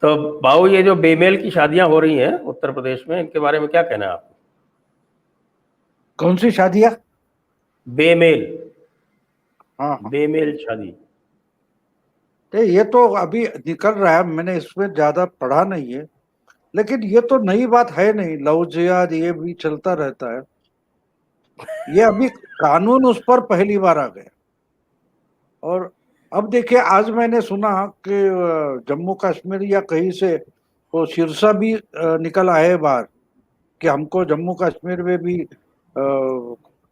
तो भाऊ, ये जो बेमेल की शादियां हो रही हैं उत्तर प्रदेश में, इनके बारे में क्या कहना है आपको? कौन सी शादियां? बेमेल। हाँ हाँ। बेमेल शादी। तो ये तो अभी निकल रहा है, मैंने इसमें ज्यादा पढ़ा नहीं है। लेकिन ये तो नई बात है नहीं, लव जिहाद ये भी चलता रहता है। ये अभी कानून उस पर पहली बार आ गया। और अब देखिए, आज मैंने सुना कि जम्मू कश्मीर या कहीं से वो शीर्षा भी निकल आए बाहर कि हमको जम्मू कश्मीर में भी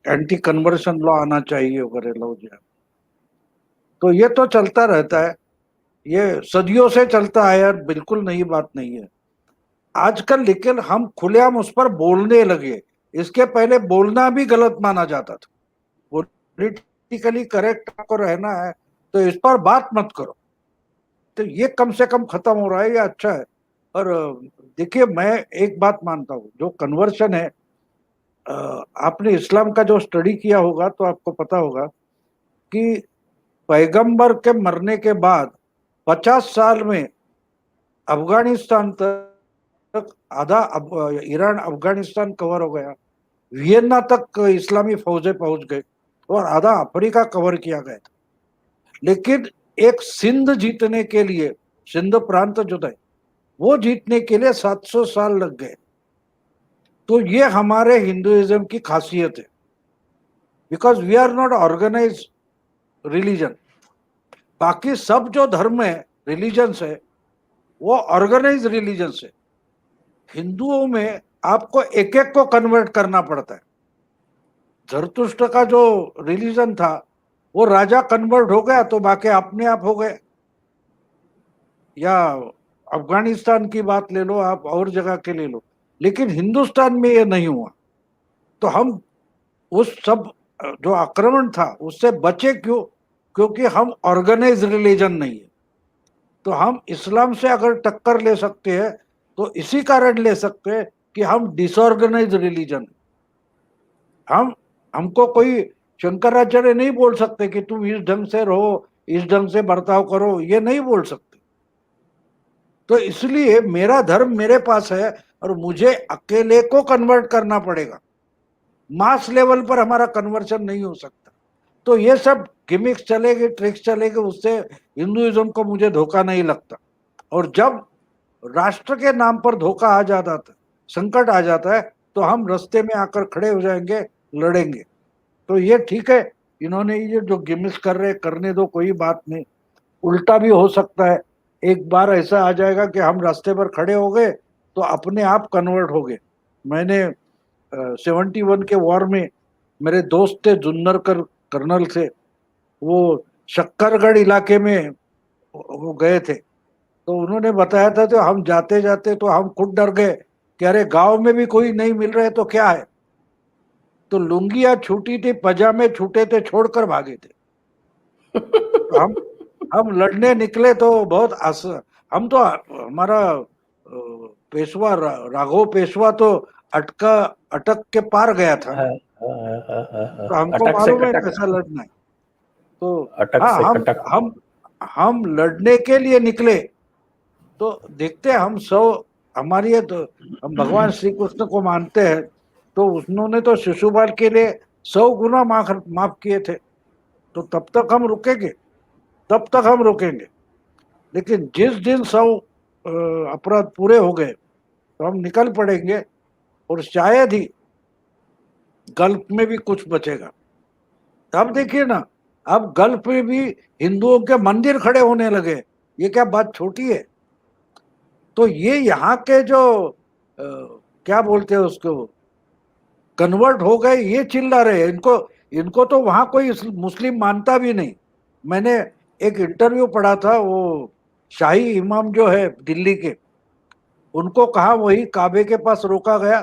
एंटी कन्वर्शन लॉ आना चाहिए वगैरह, लव जिहाद। तो ये तो चलता रहता है, ये सदियों से चलता है यार, बिल्कुल नई बात नहीं है आजकल। लेकिन हम खुलेआम उस पर बोलने लगे। इसके पहले बोलना भी गलत माना जाता था। पॉलिटिकली करेक्ट आपको रहना है तो इस पर बात मत करो। तो ये कम से कम खत्म हो रहा है, ये अच्छा है। और देखिए, मैं एक बात मानता हूँ, जो कन्वर्शन है, आपने इस्लाम का जो स्टडी किया होगा तो आपको पता होगा कि पैगंबर के मरने के बाद 50 साल में अफगानिस्तान तक आधा ईरान अफगानिस्तान कवर हो गया। वियन्ना तक इस्लामी फौजें पहुंच गए और आधा अफ्रीका कवर किया गया था। लेकिन एक सिंध जीतने के लिए, सिंध प्रांत जो था वो जीतने के लिए 700 साल लग गए। तो ये हमारे हिंदुइज्म की खासियत है, because we are not organize religion. बाकी सब जो धर्म है, रिलीजन्स है, वो ऑर्गेनाइज रिलीजन्स है। हिंदुओं में आपको एक एक को कन्वर्ट करना पड़ता है। जरतुष्ट का जो रिलीजन था, वो राजा कन्वर्ट हो गया तो बाकी अपने आप हो गए। या अफगानिस्तान की बात ले लो आप, और जगह के ले लो। लेकिन हिंदुस्तान में ये नहीं हुआ। तो हम उस सब जो आक्रमण था उससे बचे क्यों? क्योंकि हम ऑर्गेनाइज रिलीजन नहीं है। तो हम इस्लाम से अगर टक्कर ले सकते हैं तो इसी कारण ले सकते हैं कि हम डिसऑर्गेनाइज रिलीजन। हम हमको कोई शंकराचार्य नहीं बोल सकते कि तुम इस ढंग से रहो, इस ढंग से बर्ताव करो, ये नहीं बोल सकते। तो इसलिए मेरा धर्म मेरे पास है और मुझे अकेले को कन्वर्ट करना पड़ेगा। मास लेवल पर हमारा कन्वर्शन नहीं हो सकता। तो ये सब गिमिक्स चलेगी, ट्रिक्स चलेगी, उससे हिंदुइज्म को मुझे धोखा नहीं लगता। और जब राष्ट्र के नाम पर धोखा आ जाता था, संकट आ जाता है, तो हम रास्ते में आकर खड़े हो जाएंगे, लड़ेंगे। तो ये ठीक है, इन्होंने ये जो गिमिक्स कर रहे करने दो, कोई बात नहीं। उल्टा भी हो सकता है, एक बार ऐसा आ जाएगा कि हम रास्ते पर खड़े हो गए तो अपने आप कन्वर्ट हो गए। मैंने 71 के वॉर में मेरे दोस्त थे जुन्नर कर्नल से, वो शक्करगढ़ इलाके में वो गए थे। तो उन्होंने बताया था, तो हम जाते जाते तो हम खुद डर गए कि अरे गांव में भी कोई नहीं मिल रहे तो क्या है। तो लुंगियां छूटी थी, पजामे छूटे थे, छोड़कर भागे थे। तो हम लड़ने निकले तो बहुत हम तो हमारा पेशवा राघव पेशवा तो अटका अटक के पार गया था ना। हाँ, हाँ, हाँ, हाँ, हाँ। तो हमको अटक से मालूम है कटक। कैसा लड़ना है। तो अटक हाँ, से हम कटक। हम हम लड़ने के लिए निकले। तो देखते हैं हम सौ, हमारी ये तो, हम भगवान श्री कृष्ण को मानते हैं। तो उन्होंने तो शिशुपाल के लिए 100 गुना माफ माफ किए थे। तो तब तक हम रुकेंगे, तब तक हम रुकेंगे। लेकिन जिस दिन 100 अपराध पूरे हो गए तो हम निकल पड़ेंगे। और शायद ही गल्फ में भी कुछ बचेगा। अब देखिए ना, अब गल्फ में भी हिंदुओं के मंदिर खड़े होने लगे। ये क्या बात छोटी है? तो ये यहाँ के जो क्या बोलते हैं उसको, कन्वर्ट हो गए, ये चिल्ला रहे हैं। इनको इनको तो वहां कोई मुस्लिम मानता भी नहीं। मैंने एक इंटरव्यू पढ़ा था, वो शाही इमाम जो है दिल्ली के, उनको कहा, वही काबे के पास रोका गया।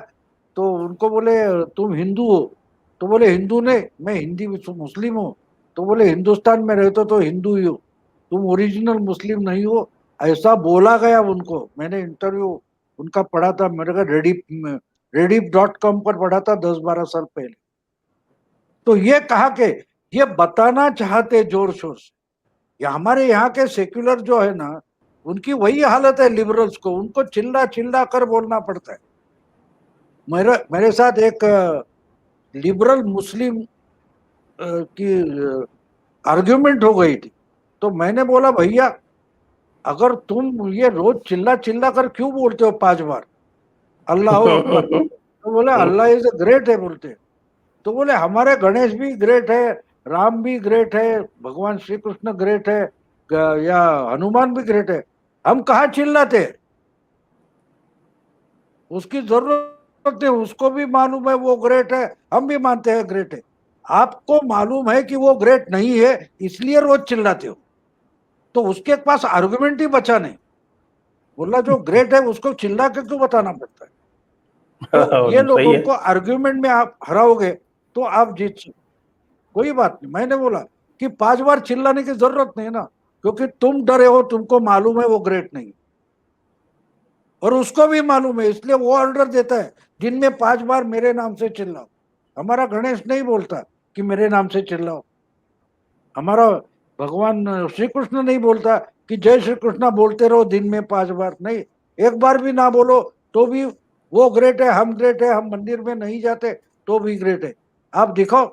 तो उनको बोले तुम हिंदू हो? तो बोले हिंदू ने, मैं हिंदी मुस्लिम हूँ। तो बोले हिंदुस्तान में रहते तो हिंदू ही हो, तुम ओरिजिनल मुस्लिम नहीं हो। ऐसा बोला गया उनको। मैंने इंटरव्यू उनका पढ़ा था, मेरे का रेडिफ.com पर पढ़ा था 10-12 साल पहले। तो ये कहा कि ये बताना चाहते जोर शोर से, ये हमारे यहाँ के सेक्युलर जो है ना, उनकी वही हालत है लिबरल्स को, उनको चिल्ला चिल्ला कर बोलना पड़ता है। मेरे साथ एक लिबरल मुस्लिम की आर्ग्यूमेंट हो गई थी, तो मैंने बोला भैया अगर तुम ये रोज चिल्ला चिल्ला कर क्यों बोलते हो 5 बार अल्लाह अकबर, तो बोले अल्लाह इज ग्रेट है बोलते। तो बोले हमारे गणेश भी ग्रेट है, राम भी ग्रेट है, भगवान श्री कृष्ण ग्रेट है, या हनुमान भी ग्रेट है, हम कहाँ चिल्लाते हैं? उसकी जरूरत नहीं, उसको भी मालूम है वो ग्रेट है, हम भी मानते हैं ग्रेट है। आपको मालूम है कि वो ग्रेट नहीं है, इसलिए रोज चिल्लाते हो, तो उसके पास आर्गुमेंट ही बचा नहीं। बोला जो ग्रेट है उसको चिल्ला के क्यों बताना पड़ता है? तो ये सही लोगों है। को आर्ग्यूमेंट में आप हराओगे तो आप जीत सकते। कोई बात नहीं, मैंने बोला कि 5 बार चिल्लाने की जरूरत नहीं ना, क्योंकि तुम डरे हो, तुमको मालूम है वो ग्रेट नहीं, और उसको भी मालूम है, इसलिए वो ऑर्डर देता है दिन में 5 बार मेरे नाम से चिल्लाओ। हमारा गणेश नहीं बोलता कि मेरे नाम से चिल्लाओ, हमारा भगवान श्री कृष्ण नहीं बोलता कि जय श्री कृष्ण बोलते रहो दिन में 5 बार, नहीं, एक बार भी ना बोलो तो भी वो ग्रेट है, हम ग्रेट है, हम मंदिर में नहीं जाते तो भी ग्रेट है। आप दिखाओ।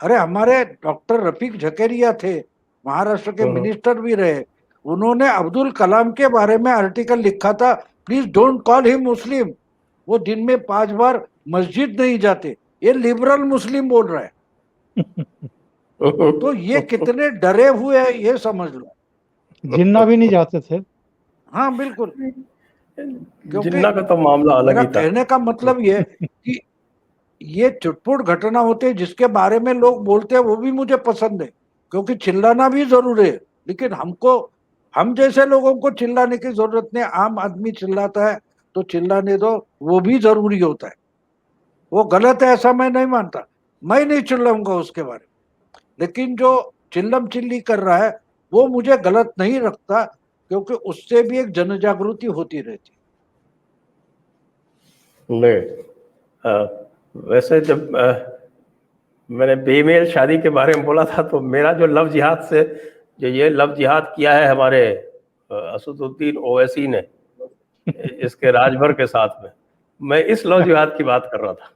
अरे हमारे डॉक्टर रफीक झकेरिया थे, महाराष्ट्र के हम्म। मिनिस्टर भी रहे, उन्होंने अब्दुल कलाम के बारे में आर्टिकल लिखा था, प्लीज डोंट कॉल हिम मुस्लिम, वो दिन में 5 बार मस्जिद नहीं जाते, ये लिबरल मुस्लिम बोल रहा है। तो ये कितने डरे हुए हैं ये समझ लो। जिन्ना भी नहीं जाते थे। हाँ बिल्कुल, क्योंकि जिन्ना का तो मामला अलग मेरा ही था। कहने का मतलब ये कि ये चुटपुट घटना होते हैं जिसके बारे में लोग बोलते हैं वो भी मुझे पसंद है, क्योंकि चिल्लाना भी जरूरी है, लेकिन हमको, हम जैसे लोगों को चिल्लाने की जरूरत नहीं। आम आदमी चिल्लाता है तो चिल्लाने दो, वो भी जरूरी होता है। वो गलत है ऐसा मैं नहीं मानता, मैं नहीं चिल्लाऊंगा उसके बारे में, लेकिन जो चिल्लम चिल्ली कर रहा है वो मुझे गलत नहीं लगता, क्योंकि उससे भी एक जन जागृति होती रहती नहीं, वैसे जब मैंने बेमेल शादी के बारे में बोला था, तो मेरा जो लव जिहाद से, जो ये लव जिहाद किया है हमारे असदुद्दीन ओवैसी ने इसके राजभर के साथ में, मैं इस लव जिहाद की बात कर रहा था।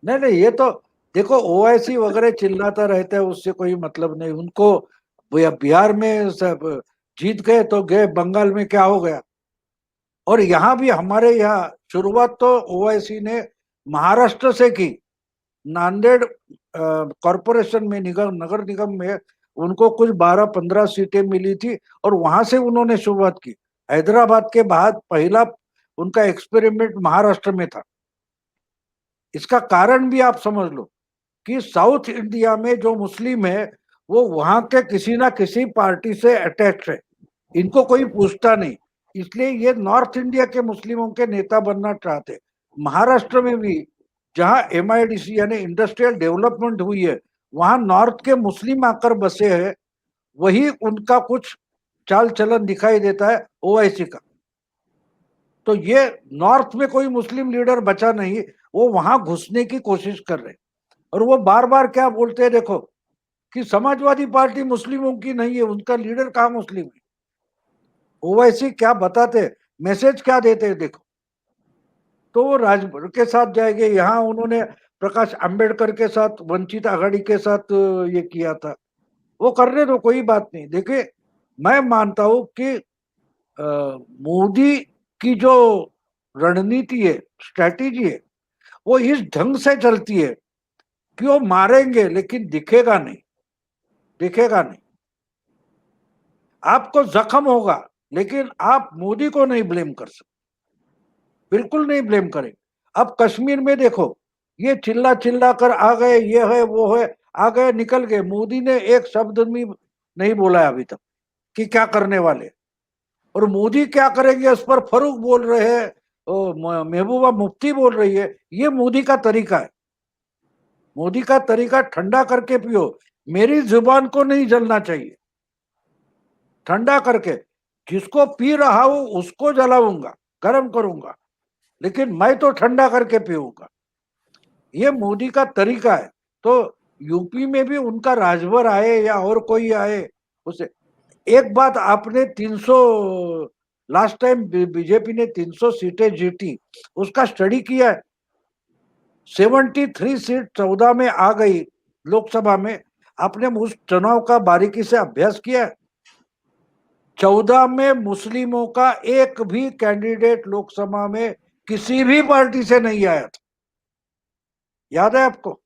नहीं नहीं, ये तो देखो ओवैसी वगैरह चिल्लाता रहता है, उससे कोई मतलब नहीं उनको। बिहार में सब जीत गए तो गए, बंगाल में क्या हो गया? और यहाँ भी हमारे यहाँ शुरुआत तो ओवैसी ने महाराष्ट्र से की, नांदेड़ कॉरपोरेशन में, निगम, नगर निगम में उनको कुछ 12-15 सीटें मिली थी, और वहां से उन्होंने शुरुआत की। हैदराबाद के बाद पहला उनका एक्सपेरिमेंट महाराष्ट्र में था। इसका कारण भी आप समझ लो कि साउथ इंडिया में जो मुस्लिम है वो वहां के किसी ना किसी पार्टी से अटैच है, इनको कोई पूछता नहीं, इसलिए ये नॉर्थ इंडिया के मुस्लिमों के नेता बनना चाहते। महाराष्ट्र में भी जहां MIDC यानी इंडस्ट्रियल डेवलपमेंट हुई है, वहां नॉर्थ के मुस्लिम आकर बसे हैं, वही उनका कुछ चाल चलन दिखाई देता है ओवैसी का। तो ये नॉर्थ में कोई मुस्लिम लीडर बचा नहीं, वो वहां घुसने की कोशिश कर रहे हैं। और वो बार बार क्या बोलते हैं देखो, कि समाजवादी पार्टी मुस्लिमों की नहीं है, उनका लीडर कहाँ मुस्लिम है? ओवैसी क्या बताते, मैसेज क्या देते हैं देखो। तो वो राजभर के साथ जाएंगे, यहाँ उन्होंने प्रकाश अंबेडकर के साथ, वंचित आघाड़ी के साथ ये किया था, वो करने दो, कोई बात नहीं। देखिए मैं मानता हूं कि मोदी की जो रणनीति है, स्ट्रैटेजी है, वो इस ढंग से चलती है कि वो मारेंगे लेकिन दिखेगा नहीं, दिखेगा नहीं। आपको जख्म होगा, लेकिन आप मोदी को नहीं ब्लेम कर सकते, बिल्कुल नहीं ब्लेम करें। अब कश्मीर में देखो, ये चिल्ला चिल्ला कर आ गए, ये है वो है, आ गए निकल गए, मोदी ने एक शब्द भी नहीं बोला है अभी तक कि क्या करने वाले। और मोदी क्या करेंगे उस पर फरूक बोल रहे हैं, महबूबा मुफ्ती बोल रही है, ये मोदी का तरीका है। मोदी का तरीका ठंडा करके पियो, मेरी जुबान को नहीं जलना चाहिए, ठंडा करके, जिसको पी रहा हूं उसको जलाऊंगा, गर्म करूंगा, लेकिन मैं तो ठंडा करके पीऊंगा। ये मोदी का तरीका है। तो यूपी में भी उनका राजभर आए या और कोई आए, उसे एक बात आपने 300 लास्ट टाइम बीजेपी ने 300 सीटें जीती, उसका स्टडी किया है? 73 सीट 14 में आ गई लोकसभा में। आपने उस चुनाव का बारीकी से अभ्यास किया है? 14 में मुस्लिमों का एक भी कैंडिडेट लोकसभा में किसी भी पार्टी से नहीं आया था, याद है आपको?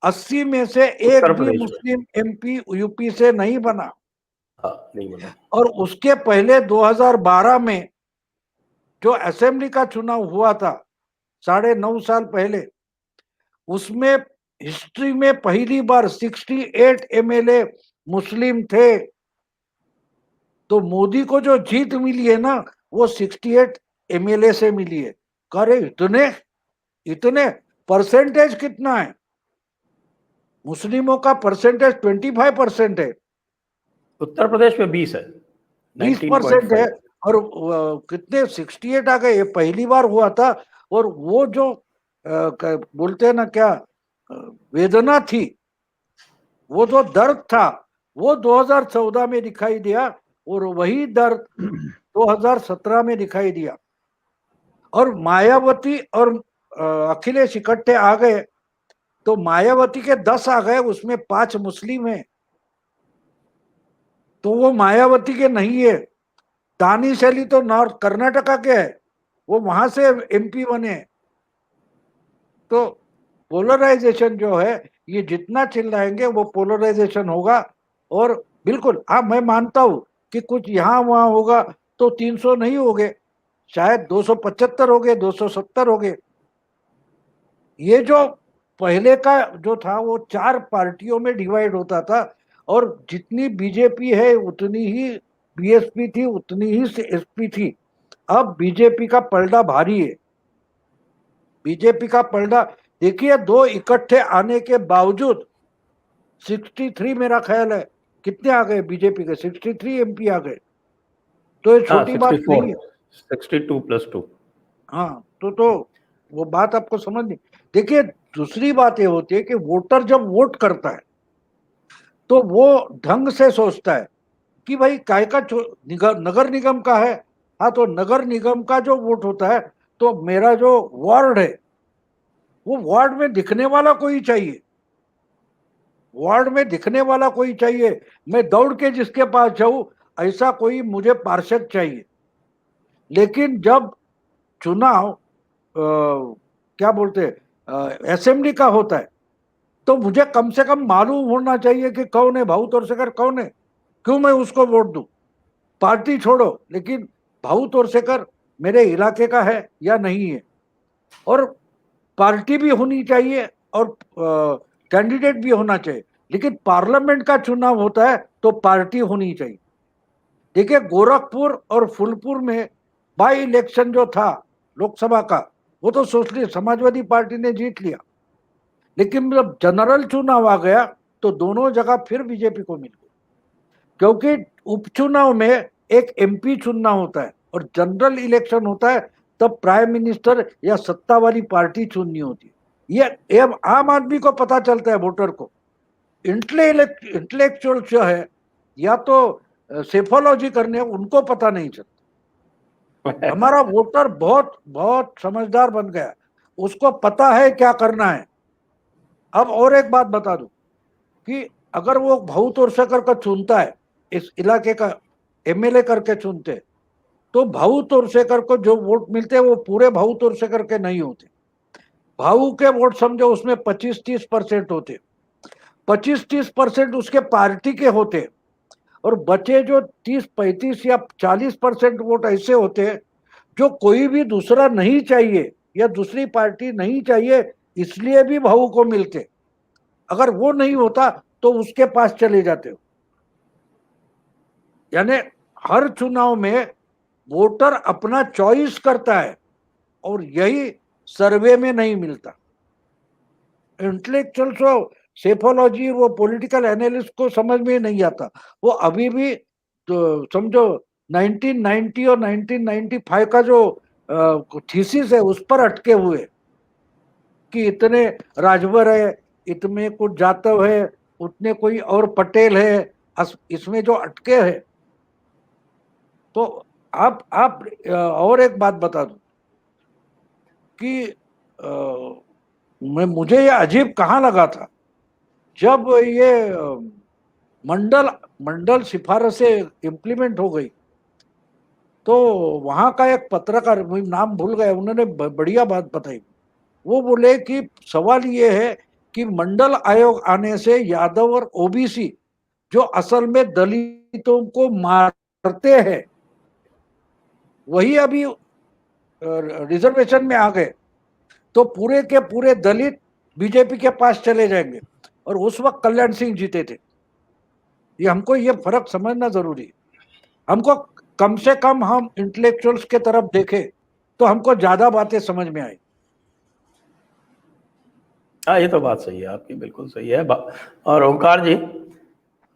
80 में से एक उत्तर भी प्रदेश में। मुस्लिम एमपी यूपी से नहीं बना। हाँ, नहीं बना। और उसके पहले 2012 में जो असेंबली का चुनाव हुआ था 9.5 साल पहले, उसमें हिस्ट्री में पहली बार 68 एमएलए मुस्लिम थे। तो मोदी को जो जीत मिली है ना, वो 68 एमएलए से मिली है। करे इतने इतने परसेंटेज कितना है? मुस्लिमों का परसेंटेज 25% है, उत्तर प्रदेश में 20 है, 20% है। 19.5। और कितने 68 आ गए, ये पहली बार हुआ था। और वो जो बोलते हैं ना क्या, वेदना थी, वो जो दर्द था, वो 2014 में दिखाई दिया, और वही दर्द 2017 में दिखाई दिया। और मायावती और अखिलेश इकट्ठे आ गए, तो मायावती के 10 आ गए, उसमें 5 मुस्लिम है, तो वो मायावती के नहीं है। दानी शैली तो नॉर्थ कर्नाटका के है, वो वहां से एमपी बने। तो पोलराइजेशन जो है, ये जितना चिल्लाएंगे वो पोलराइजेशन होगा। और बिल्कुल हाँ, मैं मानता हूं कि कुछ यहां वहां होगा तो 300 नहीं हो गए, शायद 275 हो गए, 270 हो गए। ये जो पहले का जो था, वो 4 पार्टियों में डिवाइड होता था, और जितनी बीजेपी है उतनी ही बीएसपी थी, उतनी ही एसपी थी। अब बीजेपी का पलड़ा भारी है। बीजेपी का पलड़ा देखिए, 2 इकट्ठे आने के बावजूद 63 मेरा ख्याल है, कितने आ गए बीजेपी के? 63 एमपी आ गए। तो ये हाँ, छोटी बात 64, नहीं है। 62+2। हाँ, तो वो बात आपको समझनी। देखिए, दूसरी बात ये होती है कि वोटर जब वोट करता है तो वो ढंग से सोचता है कि भाई काय का नगर निगम का है। हाँ, तो नगर निगम का जो वोट होता है, तो मेरा जो वार्ड है, वो वार्ड में दिखने वाला कोई चाहिए, वार्ड में दिखने वाला कोई चाहिए। मैं दौड़ के जिसके पास जाऊं, ऐसा कोई मुझे पार्षद चाहिए। लेकिन जब चुनाव क्या बोलते हैं, असेंबली का होता है, तो मुझे कम से कम मालूम होना चाहिए कि कौन है भाऊ तोरसेकर, कौन है, क्यों मैं उसको वोट दूं। पार्टी छोड़ो, लेकिन भाऊ तोरसेकर मेरे इलाके का है या नहीं है। और पार्टी भी होनी चाहिए, और कैंडिडेट भी होना चाहिए। लेकिन पार्लियामेंट का चुनाव होता है तो पार्टी होनी चाहिए। देखिए, गोरखपुर और फूलपुर में बाई इलेक्शन जो था लोकसभा का, वो तो सोशलिस्ट समाजवादी पार्टी ने जीत लिया। लेकिन जब जनरल चुनाव आ गया, तो दोनों जगह फिर बीजेपी को मिल गई। क्योंकि उपचुनाव में एक एमपी चुनना होता है, और जनरल इलेक्शन होता है तब प्राइम मिनिस्टर या सत्ता वाली पार्टी चुननी होती है। ये आम आदमी को पता चलता है, वोटर को। इंटेलेक्चुअल जो है, या तो सेफोलॉजी करने, उनको पता नहीं चलता। हमारा वोटर बहुत बहुत समझदार बन गया, उसको पता है क्या करना है। अब और एक बात बता दूं कि अगर वो भाऊ तोरसेकर का चुनता है, इस इलाके का एमएलए करके चुनते, तो भाऊ तोरसेकर को जो वोट मिलते हैं वो पूरे भाऊ तोरसेकर के नहीं होते। भाऊ के वोट समझो उसमें 25-30% होते, 25-30% उसके पार्टी के होते, और बचे जो 30-35 या 40% वोट ऐसे होते हैं जो कोई भी दूसरा नहीं चाहिए, या दूसरी पार्टी नहीं चाहिए, इसलिए भी भाऊ को मिलते। अगर वो नहीं होता तो उसके पास चले जाते हो। यानी हर चुनाव में वोटर अपना चॉइस करता है, और यही सर्वे में नहीं मिलता। इंटेलेक्चुअल को सेफोलॉजी, वो पॉलिटिकल एनालिस्ट को समझ में नहीं आता। वो अभी भी तो समझो 1990 और 1995 का जो थीसिस है, उस पर अटके हुए कि इतने राजभर है, इतने कुछ जातव है, उतने कोई और पटेल है, इसमें जो अटके हैं। तो आप और एक बात बता दूं कि मुझे ये अजीब कहाँ लगा था जब ये मंडल मंडल सिफारिशें इम्प्लीमेंट हो गई। तो वहां का एक पत्रकार, मुझे नाम भूल गया, उन्होंने बढ़िया बात बताई। वो बोले कि सवाल ये है कि मंडल आयोग आने से यादव और ओबीसी जो असल में दलितों को मारते हैं वही अभी रिजर्वेशन में आ गए, तो पूरे के पूरे दलित बीजेपी के पास चले जाएंगे। और उस वक्त कल्याण सिंह जीते थे। ये हमको ये फर्क समझना जरूरी है। हमको कम से कम हम इंटेलेक्चुअल्स के तरफ देखें तो हमको ज्यादा बातें समझ में आई। हाँ, ये तो बात सही है आपकी, बिल्कुल सही है। और ओंकार जी,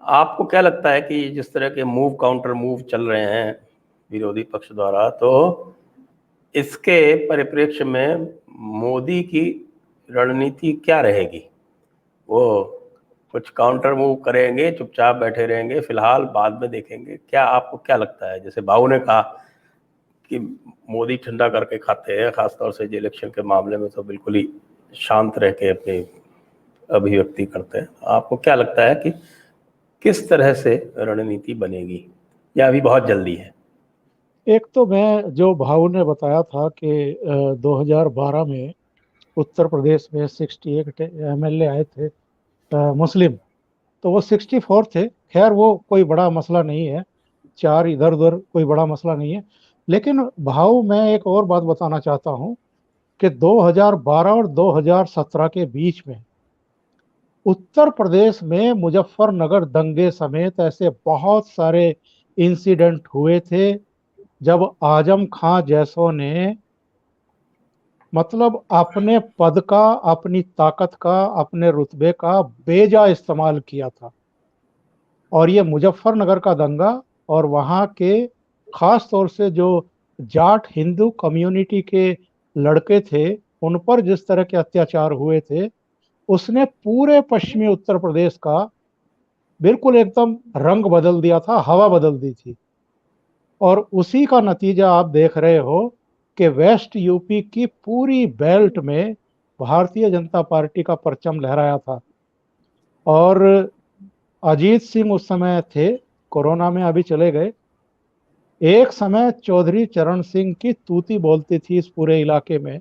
आपको क्या लगता है कि जिस तरह के मूव काउंटर मूव चल रहे हैं विरोधी पक्ष द्वारा, तो इसके परिप्रेक्ष्य में मोदी की रणनीति क्या रहेगी? वो कुछ काउंटर मूव करेंगे, चुपचाप बैठे रहेंगे, फिलहाल बाद में देखेंगे? क्या आपको क्या लगता है? जैसे भाऊ ने कहा कि मोदी ठंडा करके खाते हैं, खासतौर से जो इलेक्शन के मामले में तो बिल्कुल ही शांत रह के अपनी अभिव्यक्ति करते हैं। आपको क्या लगता है कि किस तरह से रणनीति बनेगी, या अभी बहुत जल्दी है? एक तो मैं जो भाऊ ने बताया था कि 2012 में उत्तर प्रदेश में 68 एमएलए आए थे मुस्लिम, तो वो 64 थे। खैर वो कोई बड़ा मसला नहीं है, चार इधर उधर कोई बड़ा मसला नहीं है। लेकिन भाऊ, मैं एक और बात बताना चाहता हूँ कि 2012 और 2017 के बीच में उत्तर प्रदेश में मुजफ्फरनगर दंगे समेत ऐसे बहुत सारे इंसिडेंट हुए थे जब आजम खां जैसों ने मतलब अपने पद का, अपनी ताकत का, अपने रुतबे का बेजा इस्तेमाल किया था। और ये मुजफ्फरनगर का दंगा और वहाँ के खास तौर से जो जाट हिंदू कम्युनिटी के लड़के थे उन पर जिस तरह के अत्याचार हुए थे, उसने पूरे पश्चिमी उत्तर प्रदेश का बिल्कुल एकदम रंग बदल दिया था, हवा बदल दी थी। और उसी का नतीजा आप देख रहे हो कि वेस्ट यूपी की पूरी बेल्ट में भारतीय जनता पार्टी का परचम लहराया था। और अजीत सिंह उस समय थे, कोरोना में अभी चले गए। एक समय चौधरी चरण सिंह की तूती बोलती थी इस पूरे इलाके में।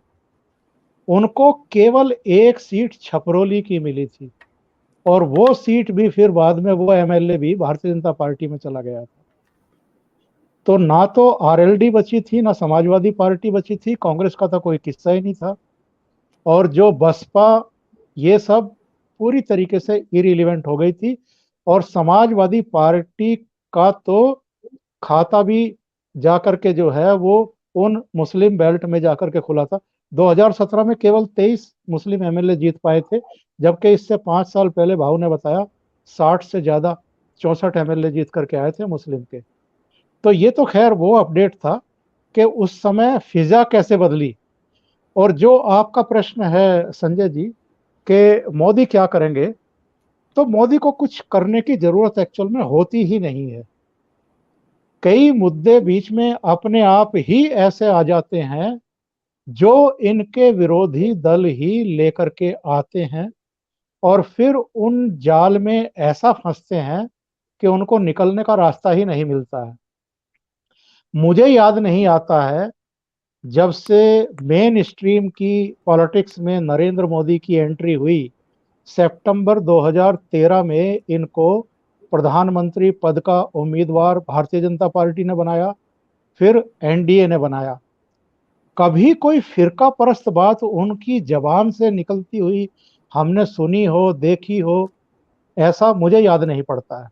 उनको केवल एक सीट छपरोली की मिली थी, और वो सीट भी फिर बाद में वो एमएलए भी भारतीय जनता पार्टी में चला गया था। तो ना तो आरएलडी बची थी, ना समाजवादी पार्टी बची थी, कांग्रेस का तो कोई किस्सा ही नहीं था। और जो बसपा, ये सब पूरी तरीके से इरिलीवेंट हो गई थी। और समाजवादी पार्टी का तो खाता भी जाकर के जो है वो उन मुस्लिम बेल्ट में जाकर के खुला था। 2017 में केवल 23 मुस्लिम एमएलए जीत पाए थे, जबकि इससे 5 साल पहले भाऊ ने बताया 60 से ज्यादा, 64 एमएलए जीत करके आए थे मुस्लिम के। तो ये तो खैर वो अपडेट था कि उस समय फिजा कैसे बदली। और जो आपका प्रश्न है संजय जी कि मोदी क्या करेंगे, तो मोदी को कुछ करने की जरूरत एक्चुअल में होती ही नहीं है। कई मुद्दे बीच में अपने आप ही ऐसे आ जाते हैं जो इनके विरोधी दल ही लेकर के आते हैं, और फिर उन जाल में ऐसा फंसते हैं कि उनको निकलने का रास्ता ही नहीं मिलता है। मुझे याद नहीं आता है जब से मेन स्ट्रीम की पॉलिटिक्स में नरेंद्र मोदी की एंट्री हुई, सितंबर 2013 में इनको प्रधानमंत्री पद का उम्मीदवार भारतीय जनता पार्टी ने बनाया, फिर एनडीए ने बनाया। कभी कोई फिरका परस्त बात उनकी जबान से निकलती हुई हमने सुनी हो, देखी हो, ऐसा मुझे याद नहीं पड़ता है।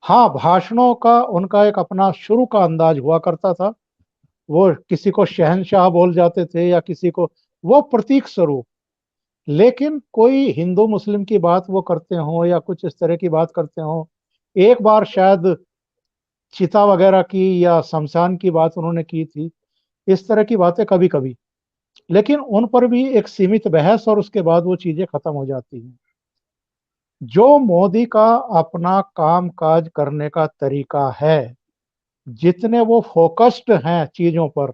हाँ, भाषणों का उनका एक अपना शुरू का अंदाज हुआ करता था। वो किसी को शहंशाह बोल जाते थे या किसी को वो प्रतीक स्वरूप। लेकिन कोई हिंदू मुस्लिम की बात वो करते हो या कुछ इस तरह की बात करते हो, एक बार शायद चिता वगैरह की या शमशान की बात उन्होंने की थी, इस तरह की बातें कभी कभी। लेकिन उन पर भी एक सीमित बहस और उसके बाद वो चीजें खत्म हो जाती हैं। जो मोदी का अपना काम काज करने का तरीका है, जितने वो फोकस्ड हैं चीजों पर,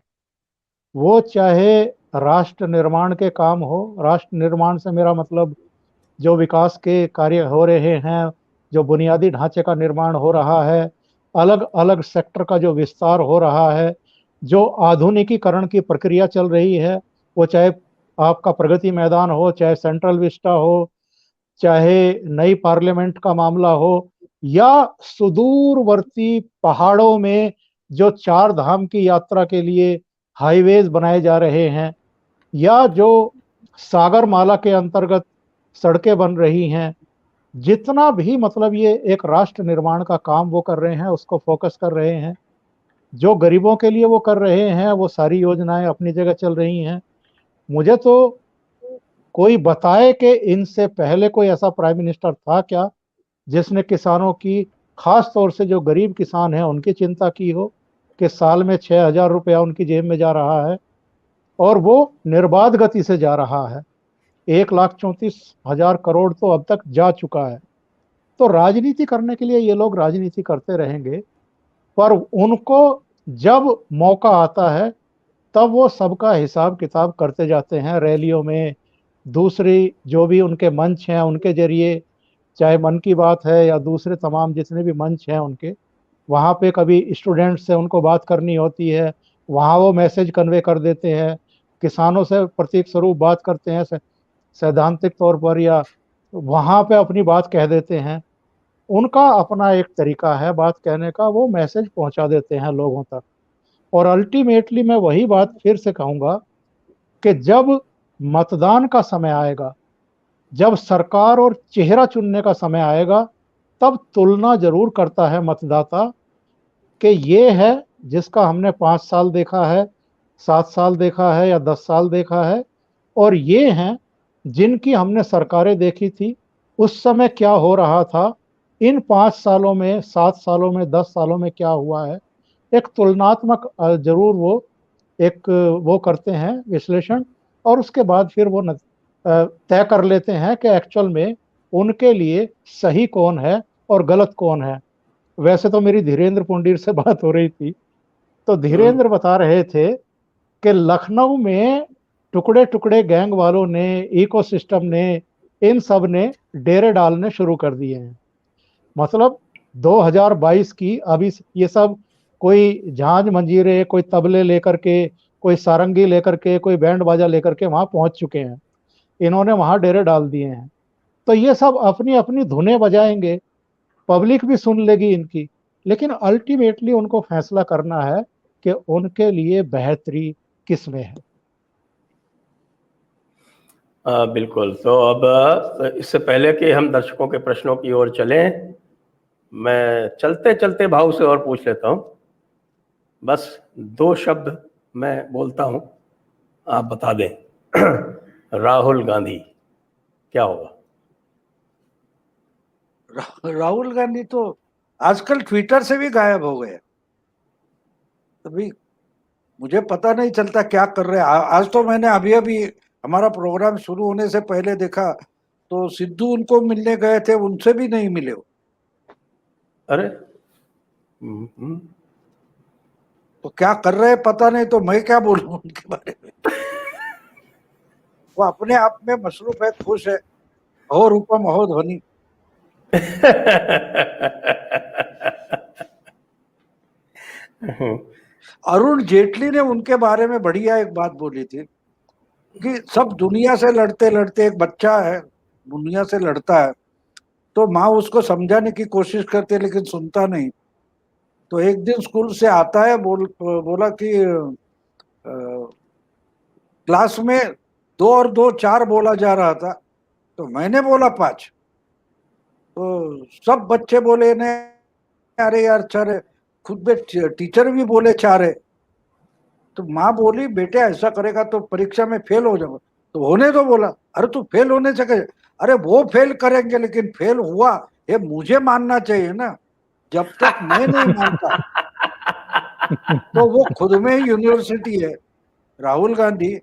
वो चाहे राष्ट्र निर्माण के काम हो, राष्ट्र निर्माण से मेरा मतलब जो विकास के कार्य हो रहे हैं, जो बुनियादी ढांचे का निर्माण हो रहा है, अलग अलग सेक्टर का जो विस्तार हो रहा है, जो आधुनिकीकरण की प्रक्रिया चल रही है, वो चाहे आपका प्रगति मैदान हो, चाहे सेंट्रल विस्टा हो, चाहे नई पार्लियामेंट का मामला हो, या सुदूरवर्ती पहाड़ों में जो चार धाम की यात्रा के लिए हाईवेज बनाए जा रहे हैं, या जो सागरमाला के अंतर्गत सड़कें बन रही हैं, जितना भी मतलब ये एक राष्ट्र निर्माण का काम वो कर रहे हैं, उसको फोकस कर रहे हैं। जो गरीबों के लिए वो कर रहे हैं, वो सारी योजनाएं अपनी जगह चल रही हैं। मुझे तो कोई बताए कि इनसे पहले कोई ऐसा प्राइम मिनिस्टर था क्या जिसने किसानों की, खास तौर से जो गरीब किसान हैं उनकी चिंता की हो, कि साल में 6,000 रुपया उनकी जेब में जा रहा है और वो निर्बाध गति से जा रहा है। 1,34,000 करोड़ तो अब तक जा चुका है। तो राजनीति करने के लिए ये लोग राजनीति करते रहेंगे, पर उनको जब मौका आता है तब वो सबका हिसाब किताब करते जाते हैं रैलियों में, दूसरी जो भी उनके मंच हैं उनके जरिए, चाहे मन की बात है या दूसरे तमाम जितने भी मंच हैं उनके, वहाँ पे कभी स्टूडेंट से उनको बात करनी होती है, वहाँ वो मैसेज कन्वे कर देते हैं, किसानों से प्रतीक स्वरूप बात करते हैं सैद्धांतिक तौर पर, या वहाँ पे अपनी बात कह देते हैं। उनका अपना एक तरीका है बात कहने का, वो मैसेज पहुंचा देते हैं लोगों तक। और अल्टीमेटली मैं वही बात फिर से कहूंगा कि जब मतदान का समय आएगा, जब सरकार और चेहरा चुनने का समय आएगा, तब तुलना जरूर करता है मतदाता कि ये है जिसका हमने 5 साल देखा है, 7 साल देखा है या 10 साल देखा है, और ये हैं जिनकी हमने सरकारें देखी थी, उस समय क्या हो रहा था, इन 5 सालों में, 7 सालों में, 10 सालों में क्या हुआ है। एक तुलनात्मक जरूर वो एक वो करते हैं विश्लेषण, और उसके बाद फिर वो तय कर लेते हैं कि एक्चुअल में उनके लिए सही कौन है और गलत कौन है। वैसे तो मेरी धीरेन्द्र पुंडीर से बात हो रही थी, तो धीरेन्द्र बता रहे थे कि लखनऊ में टुकड़े टुकड़े गैंग वालों ने, इकोसिस्टम ने, इन सब ने डेरे डालने शुरू कर दिए हैं। मतलब 2022 की अभी ये सब कोई झांझ मंजीरे, कोई तबले लेकर के, कोई सारंगी लेकर के, कोई बैंड बाजा लेकर के वहां पहुंच चुके हैं। इन्होंने वहां डेरे डाल दिए हैं। तो ये सब अपनी अपनी धुनें बजाएंगे, पब्लिक भी सुन लेगी इनकी, लेकिन अल्टीमेटली उनको फैसला करना है कि उनके लिए बेहतरी किस में है। बिल्कुल। तो अब इससे पहले कि हम दर्शकों के प्रश्नों की ओर चलें, मैं चलते चलते भाव से और पूछ लेता हूं। बस 2 शब्द मैं बोलता हूं, आप बता दें। राहुल गांधी क्या होगा? राहुल गांधी तो आजकल ट्विटर से भी गायब हो गए। अभी मुझे पता नहीं चलता क्या कर रहे हैं। आज तो मैंने अभी अभी हमारा प्रोग्राम शुरू होने से पहले देखा तो सिद्धू उनको मिलने गए थे, उनसे भी नहीं मिले। अरे तो क्या कर रहे हैं पता नहीं, तो मैं क्या बोलूं उनके बारे में। वो अपने आप में मसरूफ है, खुश है। हो रूपम हो ध्वनि। अरुण जेटली ने उनके बारे में बढ़िया एक बात बोली थी कि सब दुनिया से लड़ते लड़ते, एक बच्चा है दुनिया से लड़ता है तो माँ उसको समझाने की कोशिश करती है लेकिन सुनता नहीं। तो एक दिन स्कूल से आता है, बोला कि क्लास में 2 और 2 4 बोला जा रहा था, तो मैंने बोला 5। तो सब बच्चे बोले ने अरे यार 4 है, खुद में टीचर भी बोले 4 है। तो माँ बोली बेटे ऐसा करेगा तो परीक्षा में फेल हो जाओगे। तो होने दो, बोला। अरे तू फेल होने से कैसे? अरे वो फेल करेंगे लेकिन फेल हुआ ये मुझे मानना चाहिए ना, जब तक मैं नहीं मानता। तो वो खुद में ही यूनिवर्सिटी है, राहुल गांधी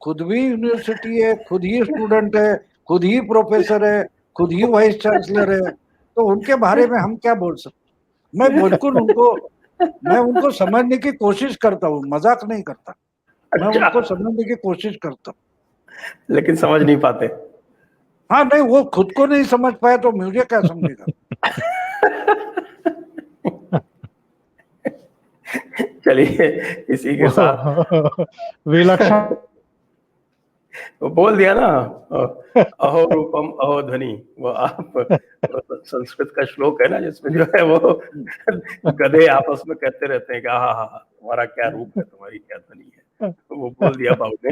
खुद भी यूनिवर्सिटी है, खुद ही स्टूडेंट है, खुद ही प्रोफेसर है, खुद ही वाइस चांसलर है, तो उनके बारे में हम क्या बोल सकते। मैं बिल्कुल उनको समझने की कोशिश करता हूँ, मजाक नहीं करता, मैं अच्छा, उनको समझने की कोशिश करता हूँ। लेकिन समझ नहीं पाते। हाँ नहीं, वो खुद को नहीं समझ पाया तो मुझे क्या समझेगा। चलिए, इसी के साथ वो विलक्षण वो बोल दिया ना, अहो रूपम अहो ध्वनि। वो आप वो संस्कृत का श्लोक है ना, जिसमें जो है वो गधे आपस में कहते रहते हैं कि हाँ हाँ हाँ, तुम्हारा क्या रूप है, तुम्हारी क्या ध्वनि है। वो बोल दिया बाबू ने।